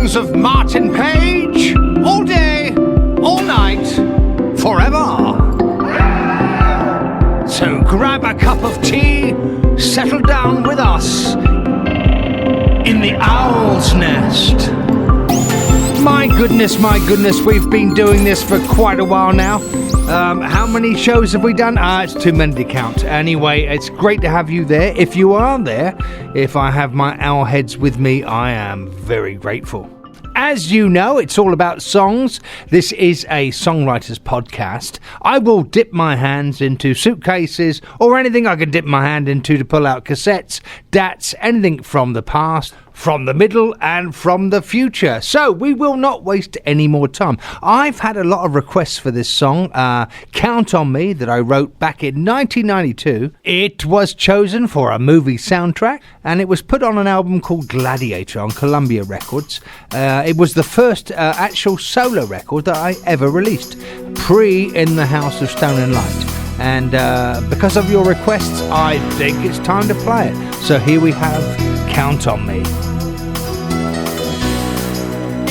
songs of Martin Page, all day, all night, forever. So grab a cup of tea, settle down with us in the Owl's Nest. My goodness, we've been doing this for quite a while now. How many shows have we done? It's too many to count. Anyway, it's great to have you there. If you are there, if I have my OwlHeads with me, I am very grateful. As you know, it's all about songs. This is a songwriter's podcast. I will dip my hands into suitcases or anything I can dip my hand into to pull out cassettes, DATs, anything from the past, from the middle and from the future. So we will not waste any more time. I've had a lot of requests for this song, Count on Me, that I wrote back in 1992. It was chosen for a movie soundtrack and it was put on an album called Gladiator on Columbia Records. It was the first actual solo record that I ever released, In the House of Stone and Light. And because of your requests, I think it's time to play it. So here we have Count on Me.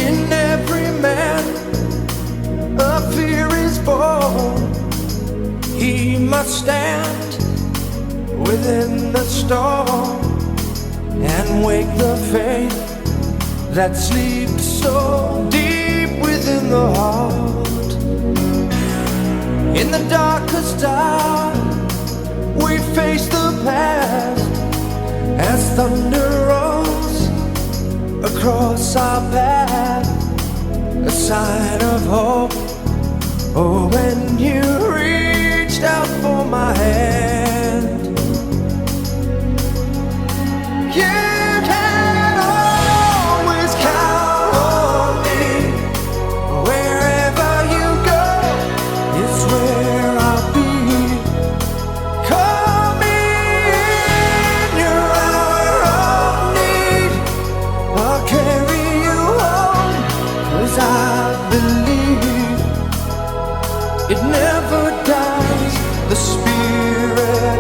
In every man, a fear is born. He must stand within the storm and wake the faith that sleeps so deep within the heart. In the darkest hour, we face the past as thunder rolls across our path, a sign of hope. Oh, when you reached out for my hand, you can always count on me. Wherever you go is where I'll be. Call me in your hour of need. I'll carry you home, 'cause I believe it never dies. The spirit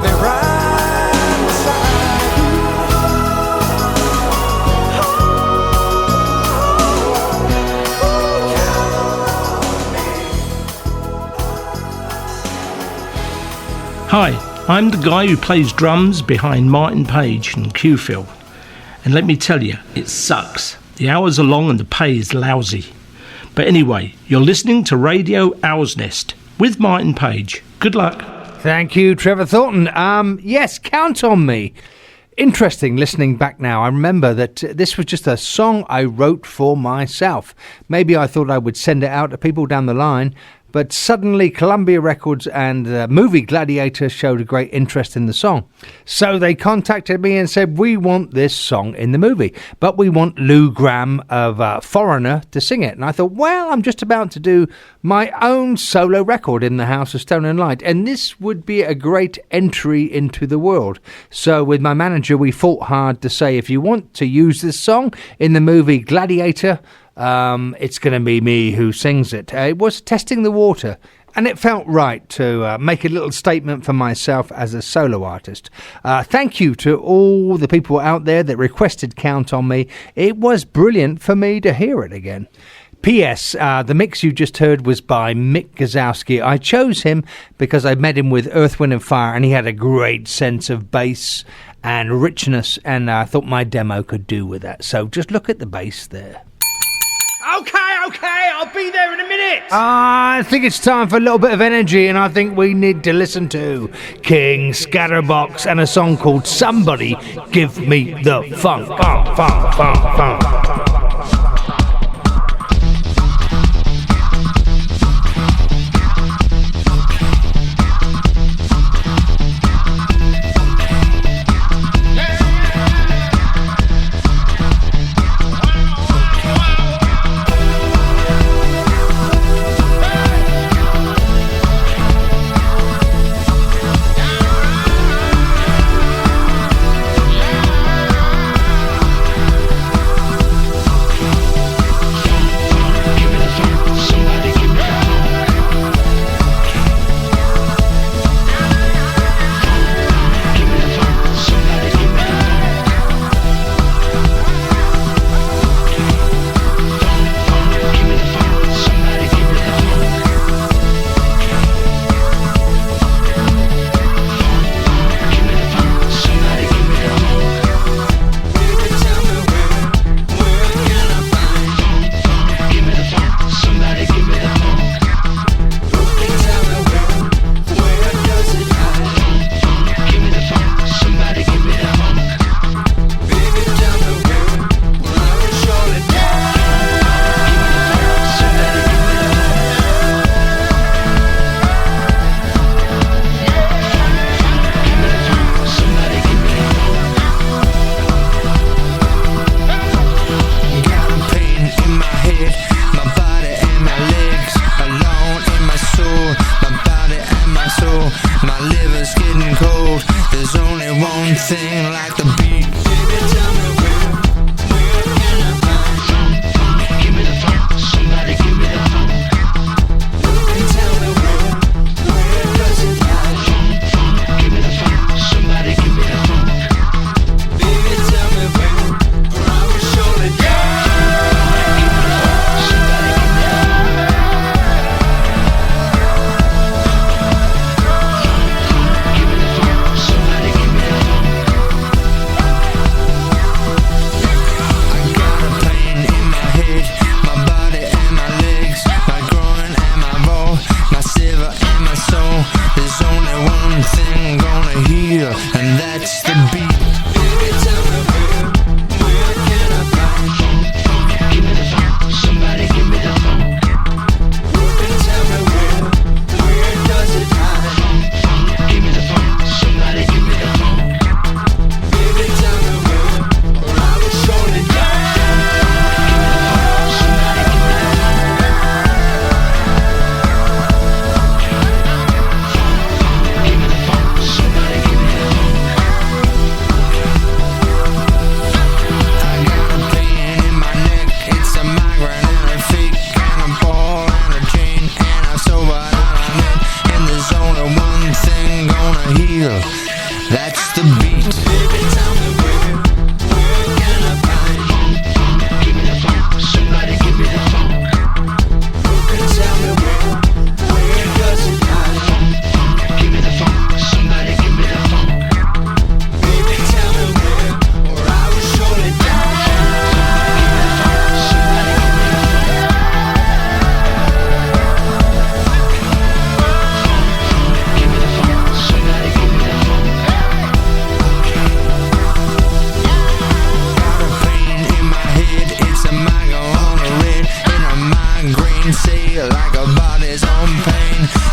I'll be right beside you. Hi, I'm the guy who plays drums behind Martin Page and Q-Phil. And let me tell you, it sucks. The hours are long and the pay is lousy. But anyway, you're listening to Radio OwlsNest with Martin Page. Good luck. Thank you, Trevor Thornton. Yes, count on me. Interesting listening back now. I remember that this was just a song I wrote for myself. Maybe I thought I would send it out to people down the line, but suddenly Columbia Records and the movie Gladiator showed a great interest in the song. So they contacted me and said, we want this song in the movie, but we want Lou Gramm of Foreigner to sing it. And I thought, well, I'm just about to do my own solo record in the House of Stone and Light, and this would be a great entry into the world. So with my manager, we fought hard to say, if you want to use this song in the movie Gladiator, it's going to be me who sings it. It was testing the water, and it felt right to make a little statement for myself as a solo artist. Thank you to all the people out there that requested Count on Me. It was brilliant for me to hear it again. P.S. The mix you just heard was by Mick Gazowski. I chose him because I met him with Earth, Wind and Fire, and he had a great sense of bass and richness, and I thought my demo could do with that. So just look at the bass there. Okay, I'll be there in a minute. I think it's time for a little bit of energy, and I think we need to listen to King Skatterboxx and a song called Somebody Give Me the Funk. Funk, funk, funk, funk.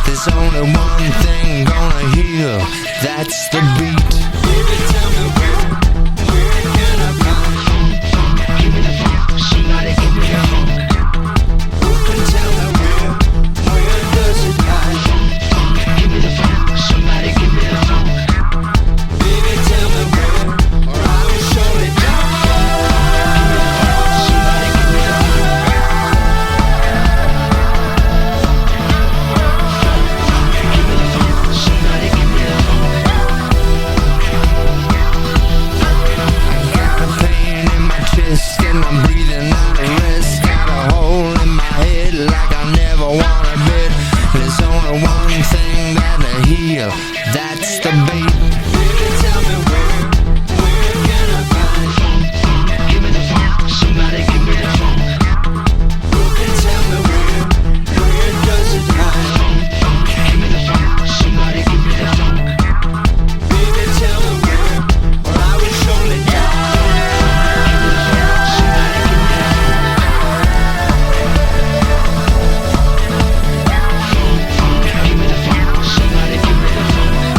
There's only one thing gonna heal, that's the beat. Baby, tell me where can I find? Give me the funk, somebody give me the funk. Who can tell me where does it hide? Give me the funk, somebody give me the funk. Baby, tell me where, or I will surely die. Somebody give me the funk. Give me the funk, somebody give me the funk. I got a pain in my chest and I'm breathing out of rest. Got a hole in my head like I never wanna bid. There's only one thing that'll heal, that's the beat. Baby, tell me where can I find? Give me the funk, somebody give me the funk. Who can tell me where does it hide? Give me the funk, somebody give me the funk. Baby, tell me where, or I will surely die. Give me the funk, somebody give me the funk. Give me the funk, somebody give me the funk.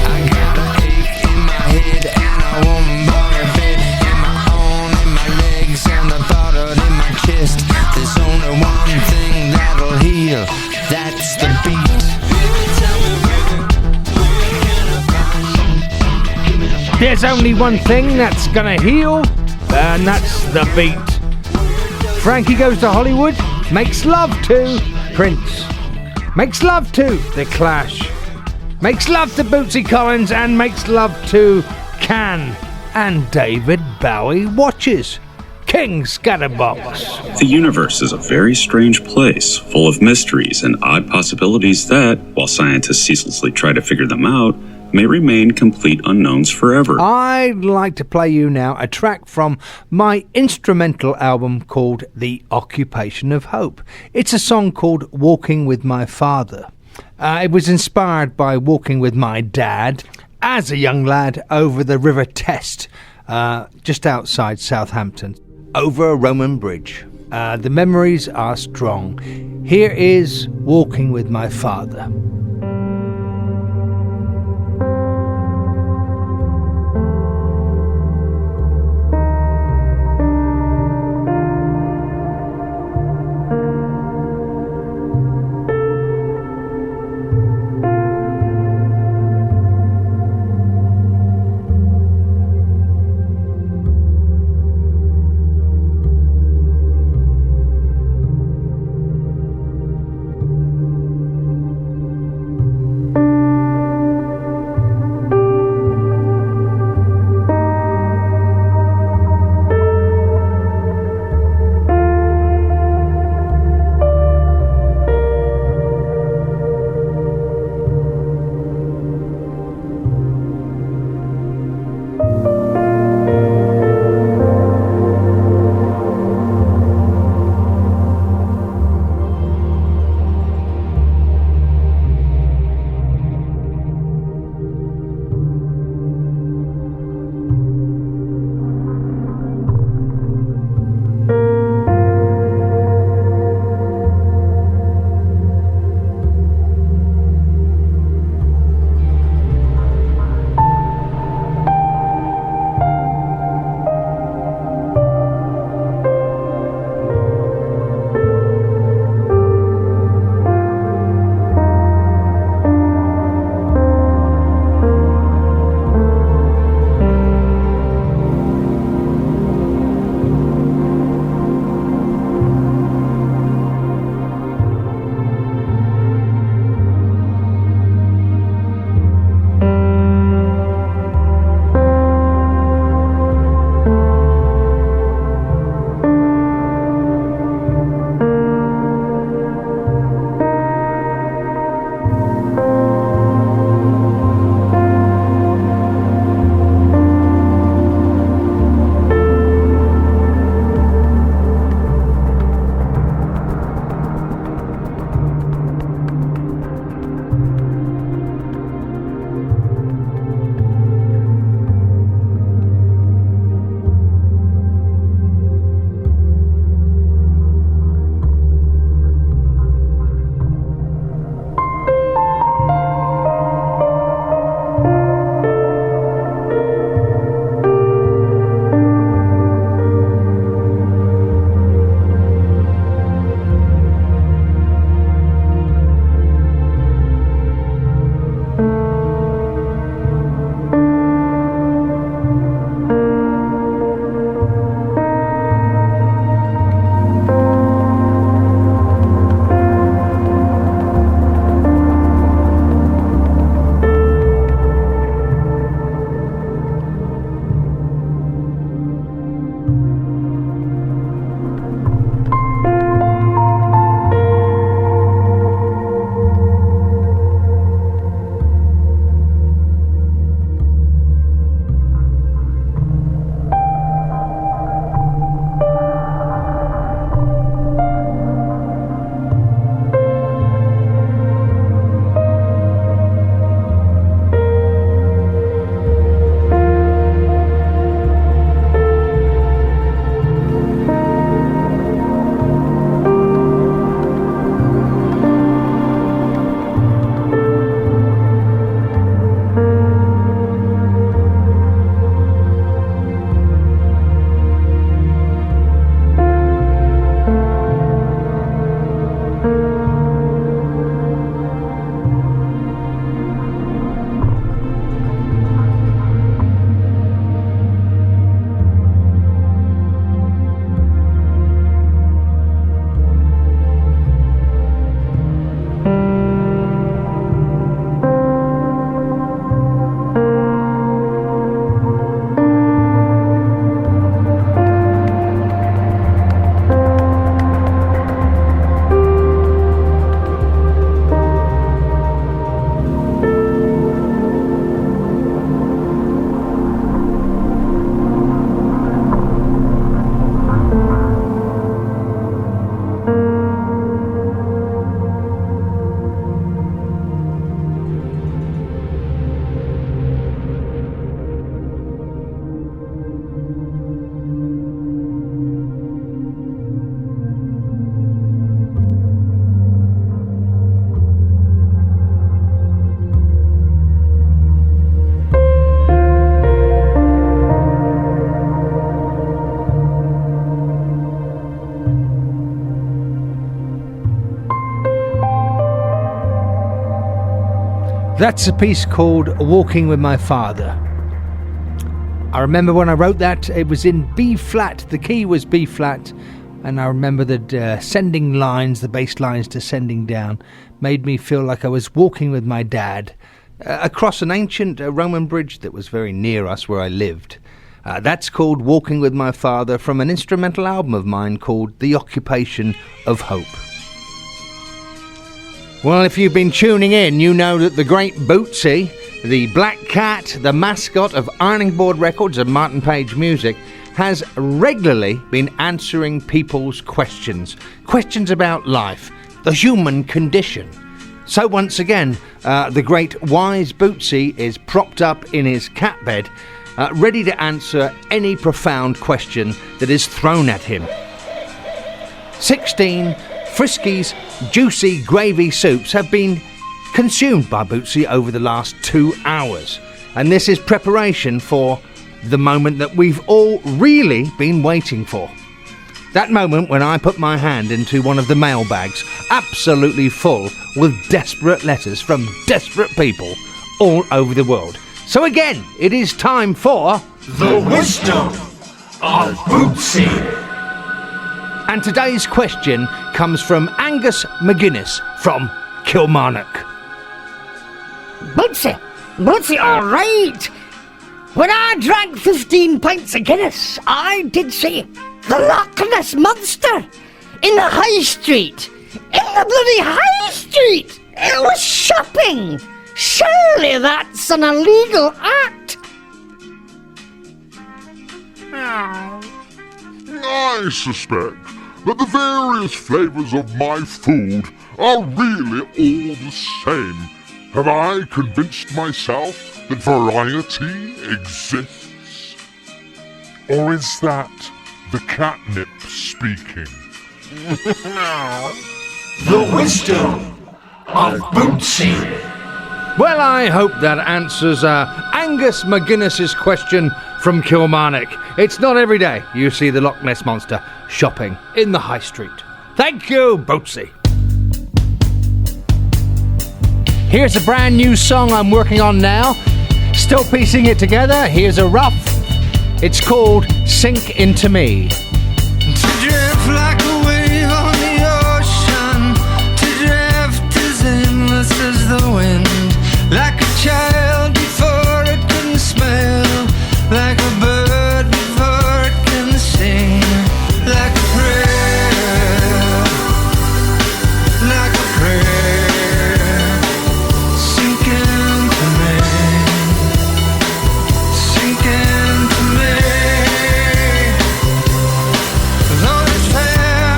I got an ache in my head and I won't bother bed. In my arm, in my legs, and the thought of it in my chest. There's only one thing that'll heal, that's the beat. Baby, tell me where can I find? Give me the funk. There's only one thing that's gonna heal, and that's the beat. Frankie Goes to Hollywood makes love to Prince, makes love to The Clash, makes love to Bootsy Collins, and makes love to Can. And David Bowie watches King Skatterboxx. The universe is a very strange place, full of mysteries and odd possibilities that, while scientists ceaselessly try to figure them out, may remain complete unknowns forever. I'd like to play you now a track from my instrumental album called The Occupation of Hope. It's a song called Walking with My Father. It was inspired by walking with my dad as a young lad over the River Test, just outside Southampton, over a Roman bridge. The memories are strong. Here is Walking with My Father. That's a piece called Walking with My Father. I remember when I wrote that, it was in B flat, the key was B flat, and I remember that sending lines, the bass lines descending down, made me feel like I was walking with my dad across an ancient Roman bridge that was very near us where I lived. That's called Walking with My Father from an instrumental album of mine called The Occupation of Hope. Well, if you've been tuning in, you know that the great Bootsy, the black cat, the mascot of Ironing Board Records and Martin Page Music, has regularly been answering people's questions. Questions about life, the human condition. So once again, the great wise Bootsy is propped up in his cat bed, ready to answer any profound question that is thrown at him. 16 Frisky's juicy gravy soups have been consumed by Bootsy over the last 2 hours. And this is preparation for the moment that we've all really been waiting for. That moment when I put my hand into one of the mailbags, absolutely full with desperate letters from desperate people all over the world. So again, it is time for The Wisdom of Bootsy. And today's question comes from Angus McGuinness from Kilmarnock. Bootsy, all right. When I drank 15 pints of Guinness, I did see the Loch Ness Monster in the High Street. In the bloody High Street! It was shopping! Surely that's an illegal act! I suspect that the various flavours of my food are really all the same. Have I convinced myself that variety exists? Or is that the catnip speaking? The Wisdom of Bootsy. Well, I hope that answers Angus McGuinness's question from Kilmarnock. It's not every day you see the Loch Ness Monster shopping in the High Street. Thank you, Bootsy. Here's a brand new song I'm working on now. Still piecing it together. Here's a rough. It's called Sink Into Me. To drift like a wave on the ocean, to drift as endless as the wind, like a child before it can smell, like a bird before it can sing, like a prayer, like a prayer. Sink into me, sink into me. Though it's fair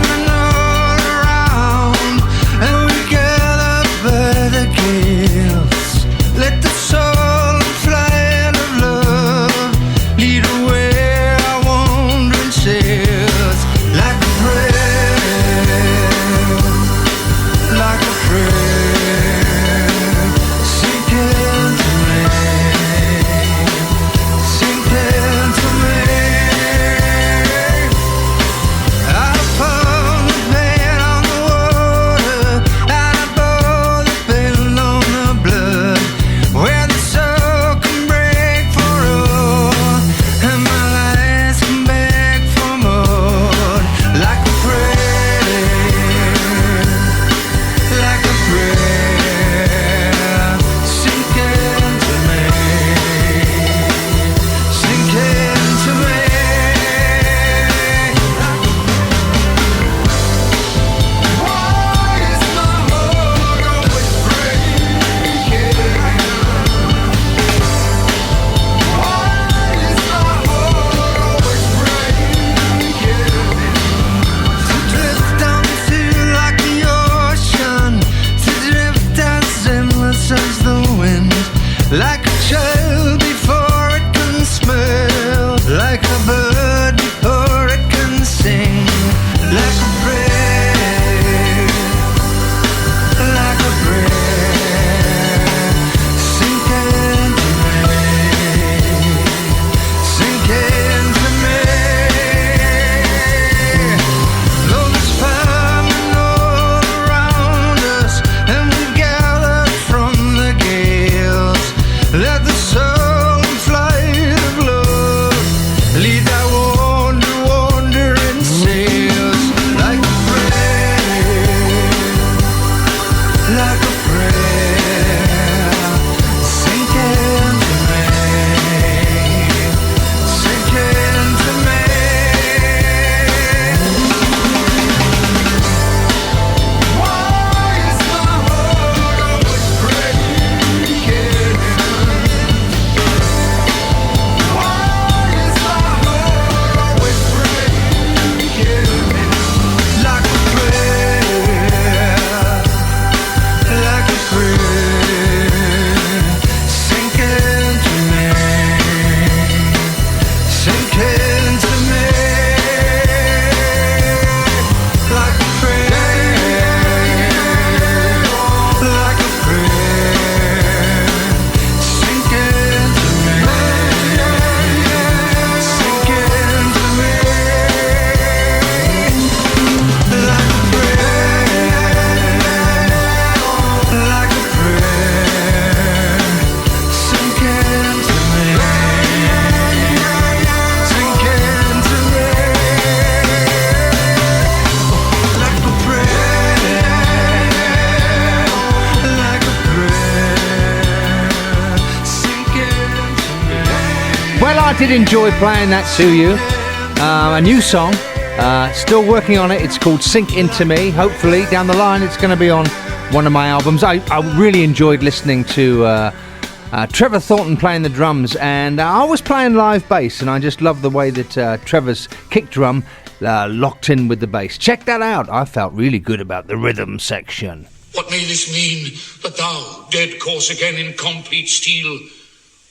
Well, I did enjoy playing that to you. A new song. Still working on it. It's called Sink Into Me. Hopefully, down the line, it's going to be on one of my albums. I really enjoyed listening to Trevor Thornton playing the drums, and I was playing live bass, and I just love the way that Trevor's kick drum locked in with the bass. Check that out. I felt really good about the rhythm section. What may this mean, that thou, dead course again in complete steel,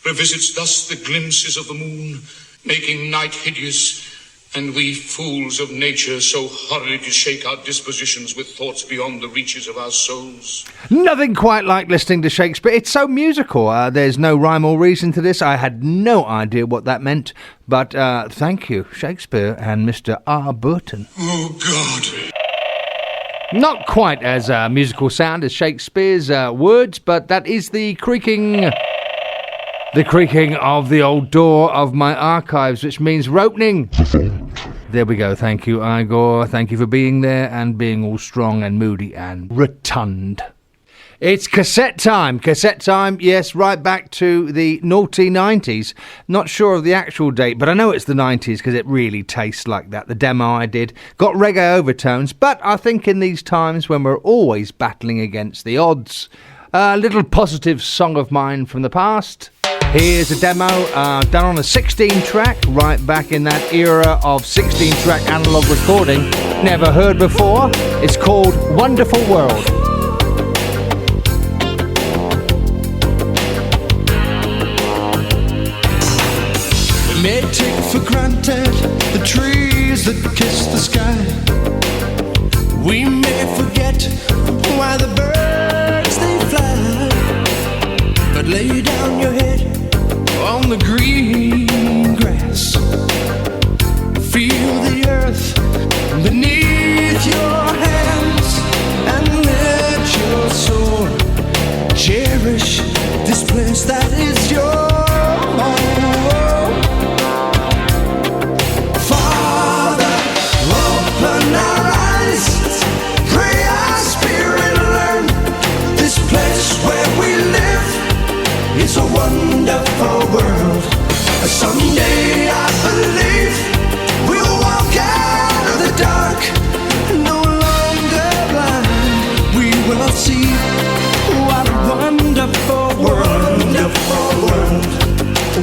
revisits thus the glimpses of the moon, making night hideous, and we fools of nature so hurry to shake our dispositions with thoughts beyond the reaches of our souls? Nothing quite like listening to Shakespeare. It's so musical. There's no rhyme or reason to this. I had no idea what that meant, but thank you, Shakespeare and Mr. R. Burton. Oh, God. Not quite as musical sound as Shakespeare's words, but that is the creaking of the old door of my archives, which means ropening. There we go. Thank you, Igor. Thank you for being there and being all strong and moody and rotund. It's cassette time. Cassette time, yes, right back to the naughty 90s. Not sure of the actual date, but I know it's the 90s because it really tastes like that. The demo I did got reggae overtones, but I think in these times when we're always battling against the odds, a little positive song of mine from the past. Here's a demo done on a 16-track, right back in that era of 16-track analog recording. Never heard before. It's called Wonderful World. We may take for granted the trees that kiss the sky. We may forget why the birds they fly. But lay down your head on the green grass. Feel the earth beneath your hands, and let your soul cherish this place that is your home. Father, open our eyes, pray our spirit learn. This place where we live is a wonderful world. Someday I believe we'll walk out of the dark, no longer blind. We will see what a wonderful world, wonderful world.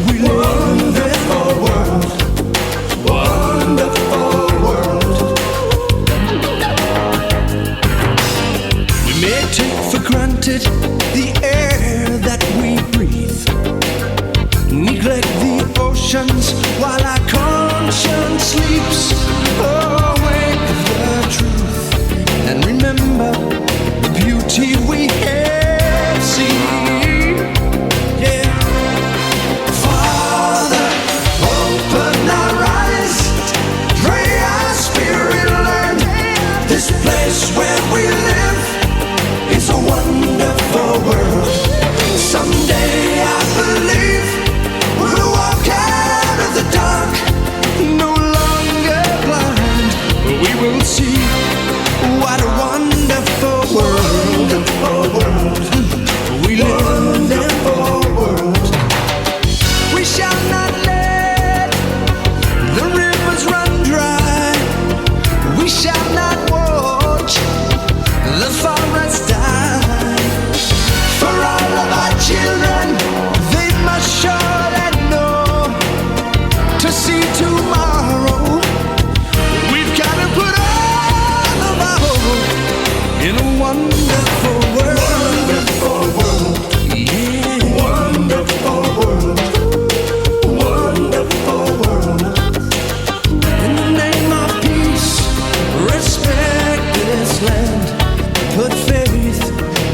We wonderful world, wonderful world. We may take for granted the air that we breathe, neglect the oceans while our conscience sleeps. Awake the truth and remember the beauty we have seen. Yeah. Father, open our eyes, pray our spirit learn. This place where we live is a wonderful world. Someday I believe we'll walk out of the dark, no longer blind. We will see what a wonderful world, we live in. Wonderful world. We shall not let the rivers run dry. We shall not watch the forest die. For all of our children, they must surely know, to see tomorrow, we've got to put all of our hope in a wonderful world. Wonderful world. Yeah. Wonderful world. Wonderful world. In the name of peace, respect this land. Put faith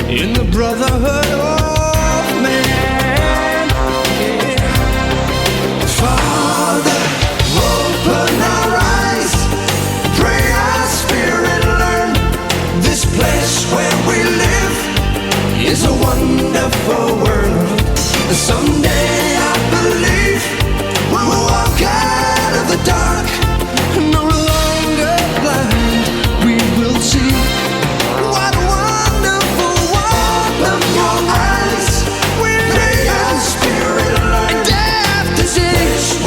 in the brotherhood of man. Yeah. Father, open our eyes, pray our spirit learn. This place where we live is a wonderful world. Someday I believe we'll walk out of the dark, no longer blind. We will see what a wonderful, wonderful eyes. We pray our spirit learn. This is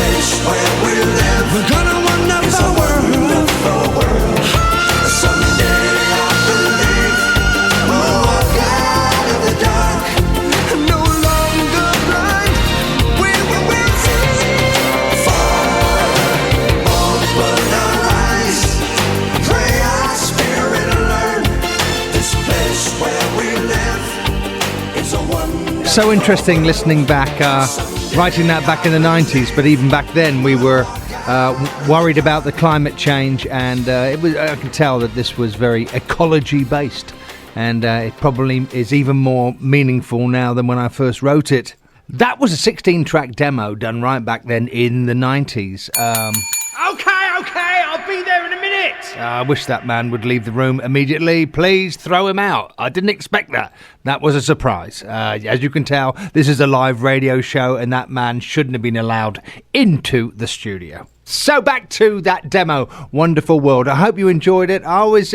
place where we live. We're gonna wonder It's a wonderful world. Someday I believe we'll walk out of the dark. no longer blind. We will see. Open our eyes, pray our spirit learn. This place where we live is a wonderful. So interesting listening back, writing that back in the 90s, but even back then we were worried about the climate change, and I can tell that this was very ecology based, and it probably is even more meaningful now than when I first wrote it. That was a 16-track demo done right back then in the 90s. Okay, I'll be there in a minute. I wish that man would leave the room immediately. Please throw him out. I didn't expect that. That was a surprise. As you can tell, this is a live radio show, and that man shouldn't have been allowed into the studio. So back to that demo, Wonderful World. I hope you enjoyed it. I was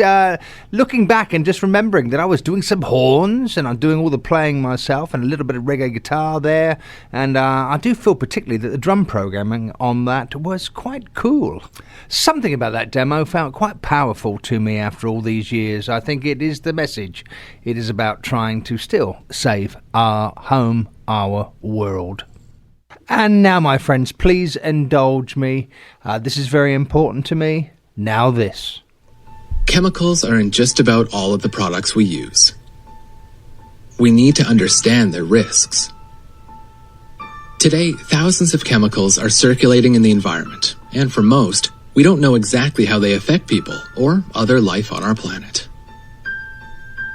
looking back and just remembering that I was doing some horns, and I'm doing all the playing myself, and a little bit of reggae guitar there. And I do feel particularly that the drum programming on that was quite cool. Something about that demo felt quite powerful to me after all these years. I think it is the message. It is about trying to still save our home, our world. And now, my friends, please indulge me. This is very important to me. Now this. Chemicals are in just about all of the products we use. We need to understand their risks. Today, thousands of chemicals are circulating in the environment, and for most, we don't know exactly how they affect people or other life on our planet.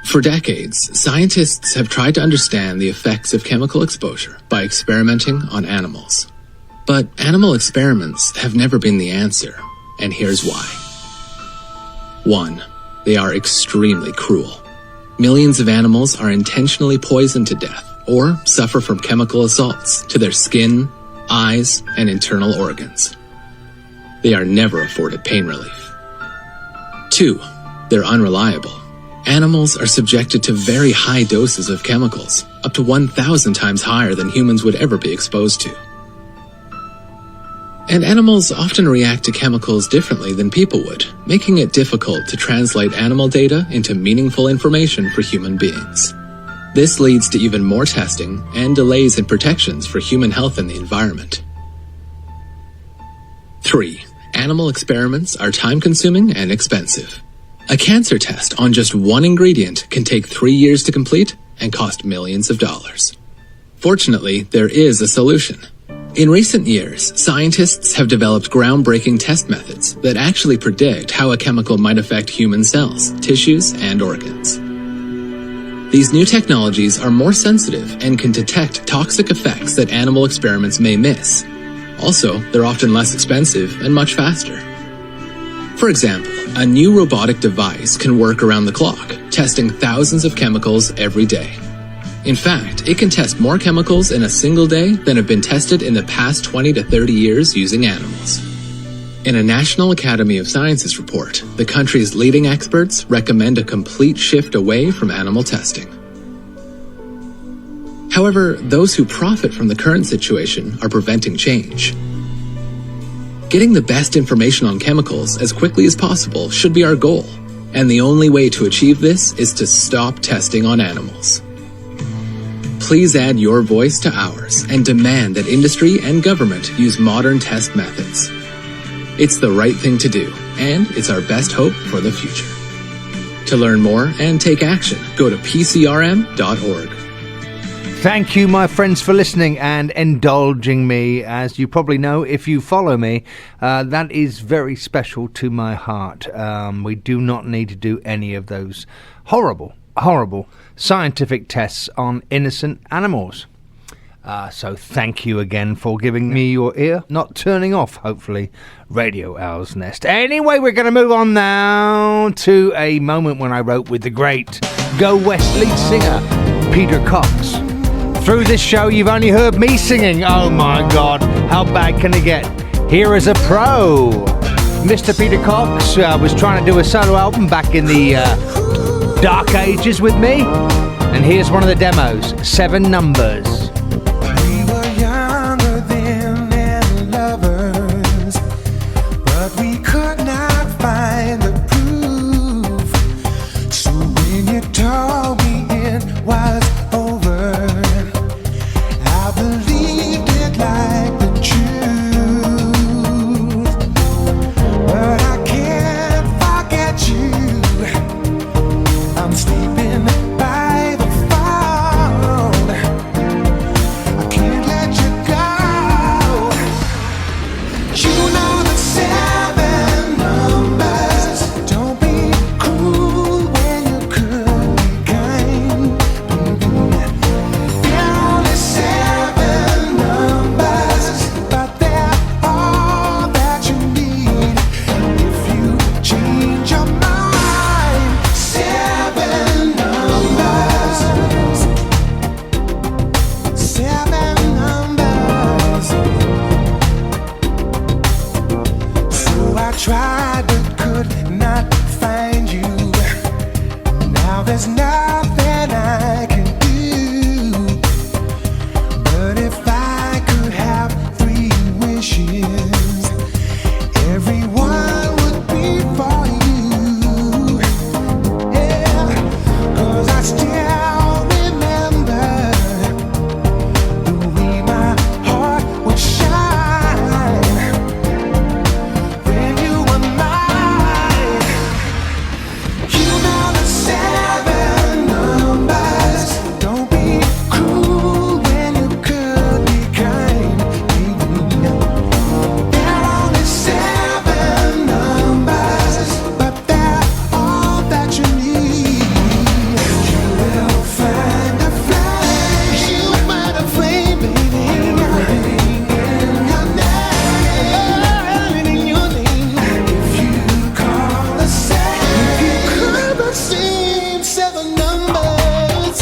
For decades, scientists have tried to understand the effects of chemical exposure by experimenting on animals. But animal experiments have never been the answer, and here's why. 1. They are extremely cruel. Millions of animals are intentionally poisoned to death or suffer from chemical assaults to their skin, eyes, and internal organs. They are never afforded pain relief. 2. They're unreliable. Animals are subjected to very high doses of chemicals, up to 1,000 times higher than humans would ever be exposed to. And animals often react to chemicals differently than people would, making it difficult to translate animal data into meaningful information for human beings. This leads to even more testing and delays in protections for human health and the environment. 3. Animal experiments are time-consuming and expensive. A cancer test on just one ingredient can take 3 years to complete and cost millions of dollars. Fortunately, there is a solution. In recent years, scientists have developed groundbreaking test methods that actually predict how a chemical might affect human cells, tissues, and organs. These new technologies are more sensitive and can detect toxic effects that animal experiments may miss. Also, they're often less expensive and much faster. For example, a new robotic device can work around the clock, testing thousands of chemicals every day. In fact, it can test more chemicals in a single day than have been tested in the past 20 to 30 years using animals. In a National Academy of Sciences report, the country's leading experts recommend a complete shift away from animal testing. However, those who profit from the current situation are preventing change. Getting the best information on chemicals as quickly as possible should be our goal, and the only way to achieve this is to stop testing on animals. Please add your voice to ours and demand that industry and government use modern test methods. It's the right thing to do, and it's our best hope for the future. To learn more and take action, go to pcrm.org. Thank you, my friends, for listening and indulging me. As you probably know, if you follow me, that is very special to my heart. We do not need to do any of those horrible scientific tests on innocent animals. So thank you again for giving me your ear, not turning off, hopefully, Radio OwlsNest. Anyway, we're going to move on now to a moment when I wrote with the great Go West lead singer, Peter Cox. Through this show, you've only heard me singing. Oh my God, how bad can it get? Here is a pro. Mr. Peter Cox was trying to do a solo album back in the dark ages with me. And here's one of the demos, 7 numbers. We were younger then and lovers. tried but could not find you. Now there's nothing I can do. But if I could have 3 wishes, everyone would be for you. Yeah, 'cause I still remember the way my heart would shine when you were mine. You know the 7 numbers. Don't be cruel when you could be kind. There are only 7 numbers, but they're all that you need. You will find a flame. You find a flame, baby. In your name, in your name. If you call the same 7 numbers.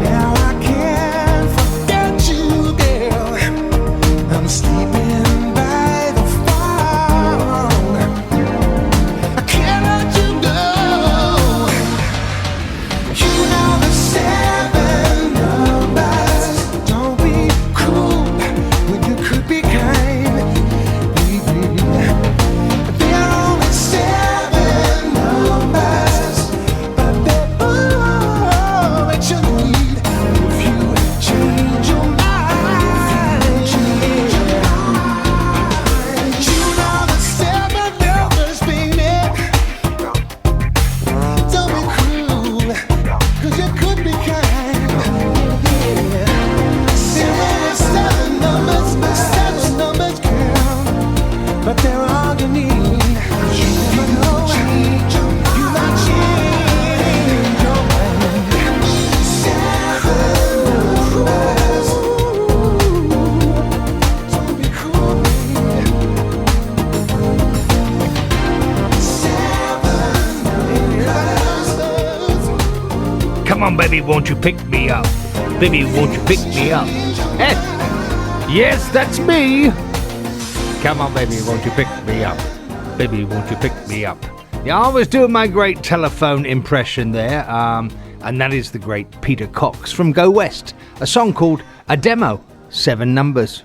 Now I can't forget you, girl. I'm sleeping by the phone. I can't let you go. You know the 7 numbers. Don't be cruel when you could be kind, baby. There are only 7 numbers, but they're all that you need. If you change your mind, you know the 7 numbers, baby. Don't be cruel, 'cause you could be kind. Yeah. 7 numbers, 7 numbers, girl, but they're all you need. You never know, you might change your mind. 7 numbers. Don't be cruel, baby. 7 numbers. Come on, baby, won't you pick me up? Baby, won't you pick me up? Eh? Yes, that's me. Come on, baby, won't you pick me up? Baby, won't you pick me up? Yeah, I was doing my great telephone impression there, and that is the great Peter Cox from Go West, a song called A Demo, 7 numbers.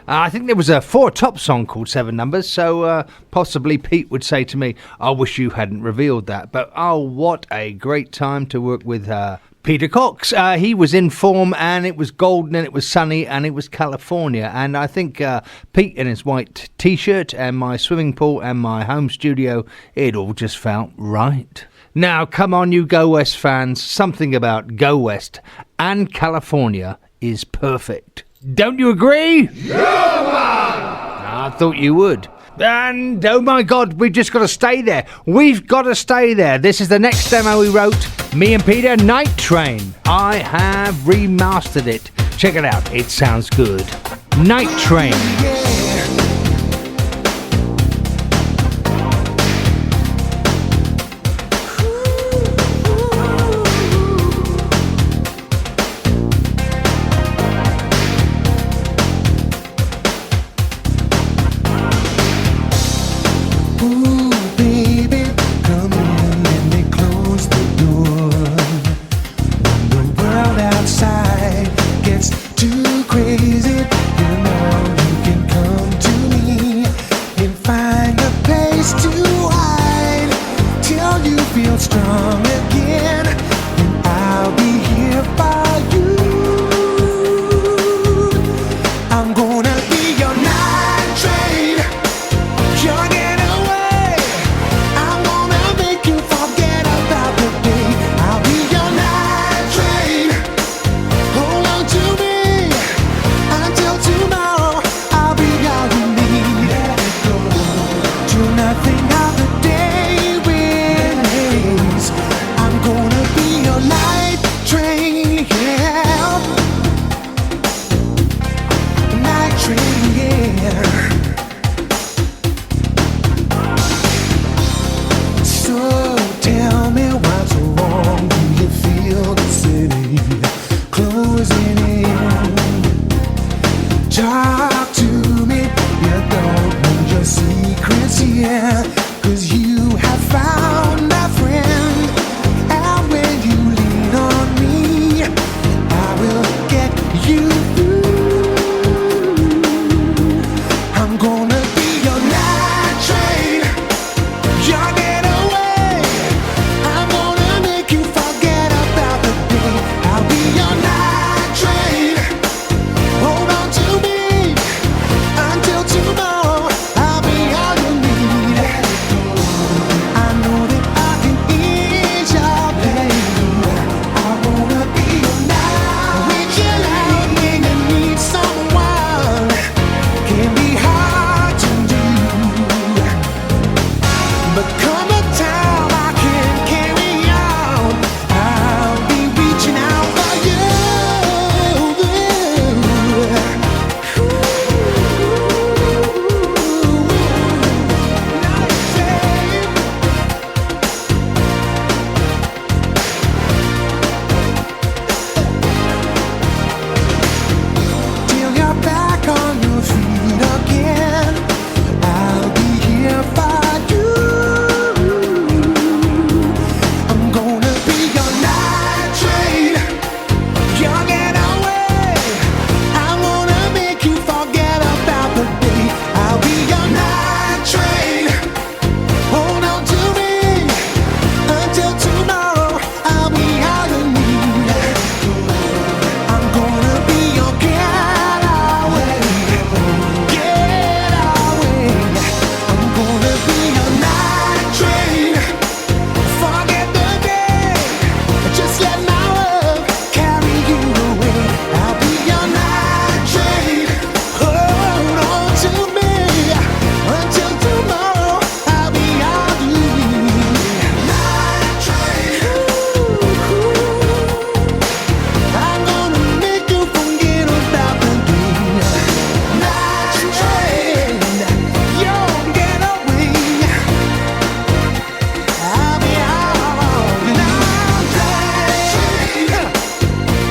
I think there was a 4 Top song called 7 numbers, so possibly Pete would say to me, I wish you hadn't revealed that. But oh, what a great time to work with Peter Cox. He was in form, and it was golden, and it was sunny, and it was California. And I think Pete in his white T-shirt and my swimming pool and my home studio, it all just felt right. Now, come on, you Go West fans. Something about Go West and California is perfect. Don't you agree? No, man! I thought you would. And, oh my God, we've just got to stay there. We've got to stay there. This is the next demo we wrote. Me and Peter, Night Train. I have remastered it. Check it out. It sounds good. Night Train. Outside gets too crazy, you know you can come to Talk to me, you don't need your secrets here, 'cause you have found a friend. And when you lean on me, I will get you through. I'm gonna be your night train, your getaway. I'm gonna make you forget about the day. I'll be your night train. Hold on to me until tomorrow. I'll be all you need. I know that I can ease your pain. I wanna be your night. Reach you out when you need someone. Can be hard to do, but come a time I can carry on. I'll be reaching out for you. Till you're back on your feet again, I'll be here for you. I'm gonna be your night train, your getaway. I wanna make you forget about the day. I'll be your night train. Hold on to me until tomorrow. I'll be all you need. I'm gonna be your getaway, getaway. I'm gonna be your night train. Forget the day, just let my love carry you away. I'll be your night train. Hold on to me until tomorrow. I'll be all you need. Night train. I'm gonna make you forget about the day. Night train, your getaway. I'll be all night train.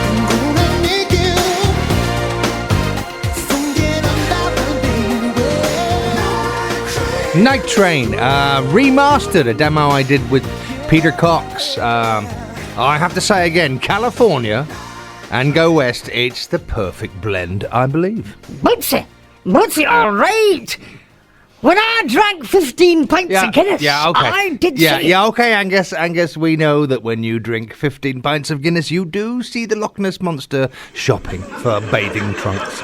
I'm gonna make you forget about the day. Night Train, remastered, a demo I did with Peter Cox. I have to say again, California and Go West, it's the perfect blend, I believe. Bootsy, all right. When I drank 15 pints of Guinness, okay. I did see it. Okay, Angus, we know that when you drink 15 pints of Guinness, you do see the Loch Ness Monster shopping for bathing trunks.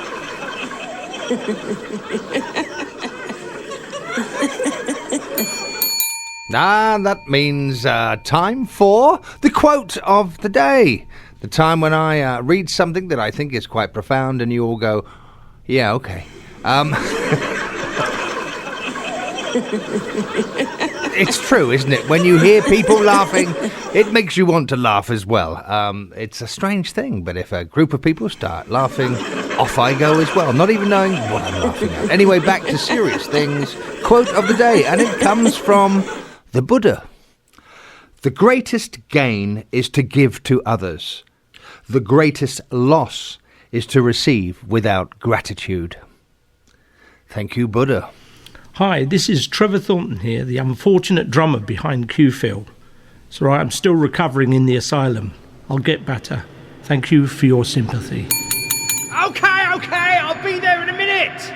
That means time for the quote of the day. The time when I read something that I think is quite profound and you all go, yeah, okay. It's true, isn't it? When you hear people laughing, it makes you want to laugh as well. It's a strange thing, but if a group of people start laughing, off I go as well, not even knowing what I'm laughing at. Anyway, back to serious things. Quote of the day, and it comes from the Buddha. The greatest gain is to give to others. The greatest loss is to receive without gratitude. Thank you, Buddha. Hi, this is Trevor Thornton here, the unfortunate drummer behind Q-Phil. It's all right, I'm still recovering in the asylum. I'll get better. Thank you for your sympathy. Okay, I'll be there in a minute.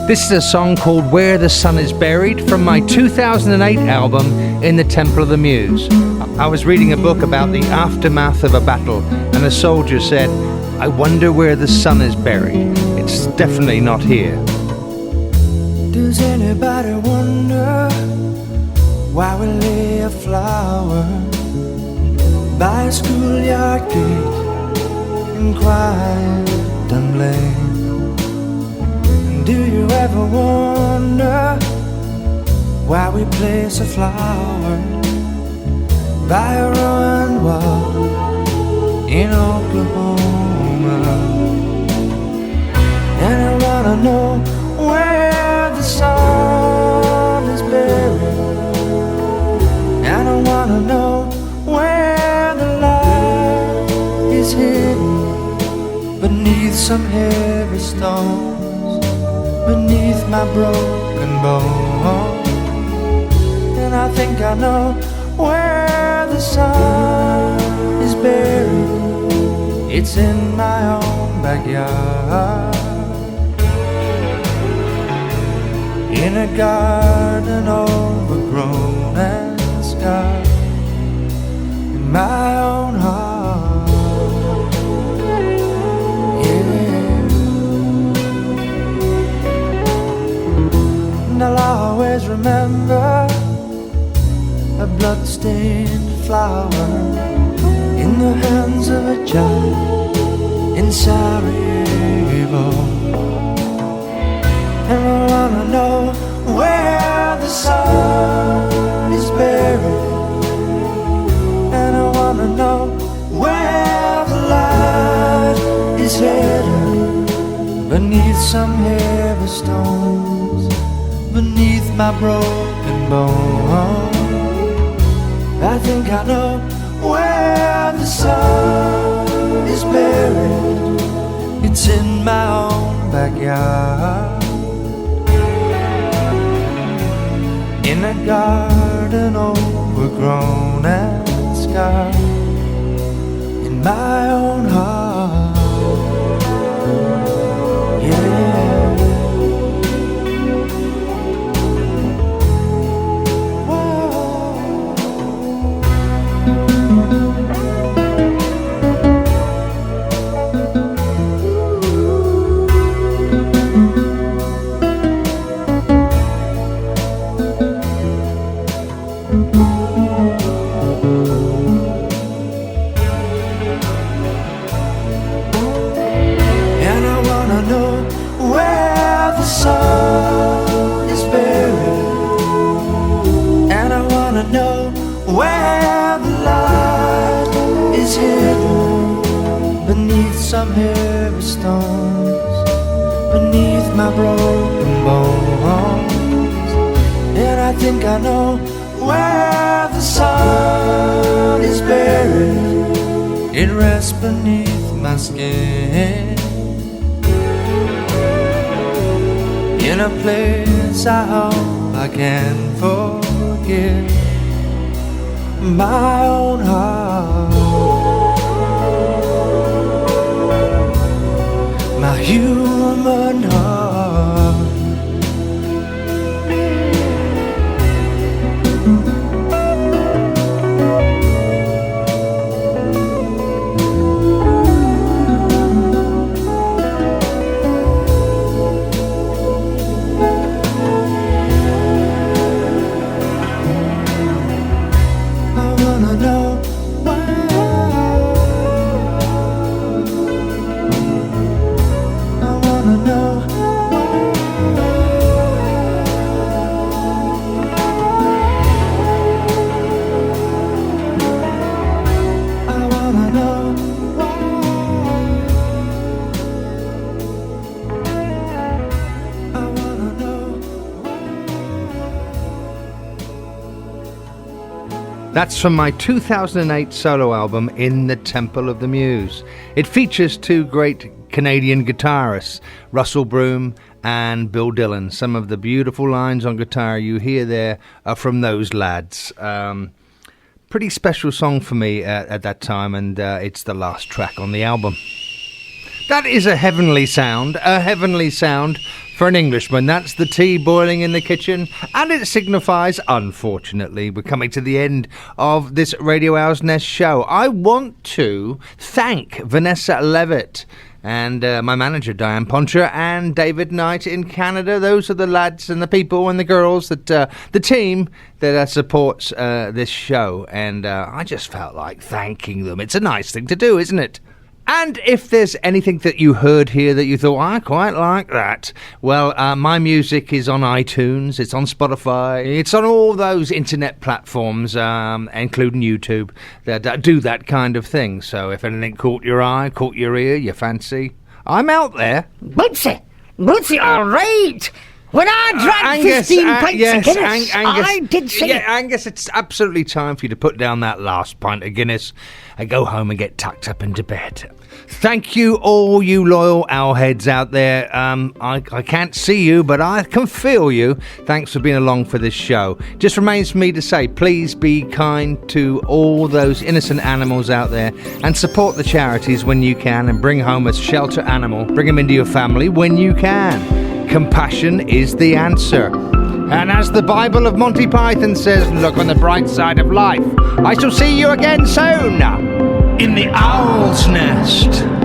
This is a song called Where the Sun is Buried from my 2008 album In the Temple of the Muse. I was reading a book about the aftermath of a battle, and a soldier said, I wonder where the sun is buried. It's definitely not here. Does anybody wonder why we lay a flower by a schoolyard gate in quiet Dunblane? Do you ever wonder why we place a flower by a ruined wall in Oklahoma? And I wanna know where the sun is buried, and I wanna know where the light is hidden beneath some heavy stones, beneath my broken bone. And I think I know where the sun is buried. It's in my own backyard, in a garden overgrown and scarred, in my own heart. Yeah. And I'll always remember a blood-stained flower in the hands of a child in Sarajevo. And I wanna know where the sun is buried, and I wanna know where the light is hidden, beneath some heavy stones, beneath my broken bone. I think I know where the sun is buried. It's in my own backyard, in a garden overgrown and scarred, in my own heart. Yeah. Some heavy stones beneath my broken bones, and I think I know where the sun is buried. It rests beneath my skin, in a place I hope I can forget, my own heart. My human heart. I wanna know why. That's from my 2008 solo album, In the Temple of the Muse. It features two great Canadian guitarists, Russell Broom and Bill Dillon. Some of the beautiful lines on guitar you hear there are from those lads. Pretty special song for me at that time, and it's the last track on the album. That is a heavenly sound for an Englishman. That's the tea boiling in the kitchen, and it signifies, unfortunately, we're coming to the end of this Radio OwlsNest show. I want to thank Vanessa Levitt and my manager Diane Poncher and David Knight in Canada. Those are the lads and the people and the girls that the team that supports this show, and I just felt like thanking them. It's a nice thing to do, isn't it? And if there's anything that you heard here that you thought, I quite like that, well, my music is on iTunes, it's on Spotify, it's on all those internet platforms, including YouTube, that do that kind of thing. So if anything caught your eye, caught your ear, your fancy, I'm out there. Bootsy, all right. When I drank 15 pints of Guinness, I did say it. Angus, it's absolutely time for you to put down that last pint of Guinness and go home and get tucked up into bed. Thank you, all you loyal OwlHeads out there. I can't see you, but I can feel you. Thanks for being along for this show. Just remains for me to say, please be kind to all those innocent animals out there and support the charities when you can, and bring home a shelter animal. Bring them into your family when you can. Compassion is the answer. And as the Bible of Monty Python says, look on the bright side of life. I shall see you again soon in the Owl's Nest.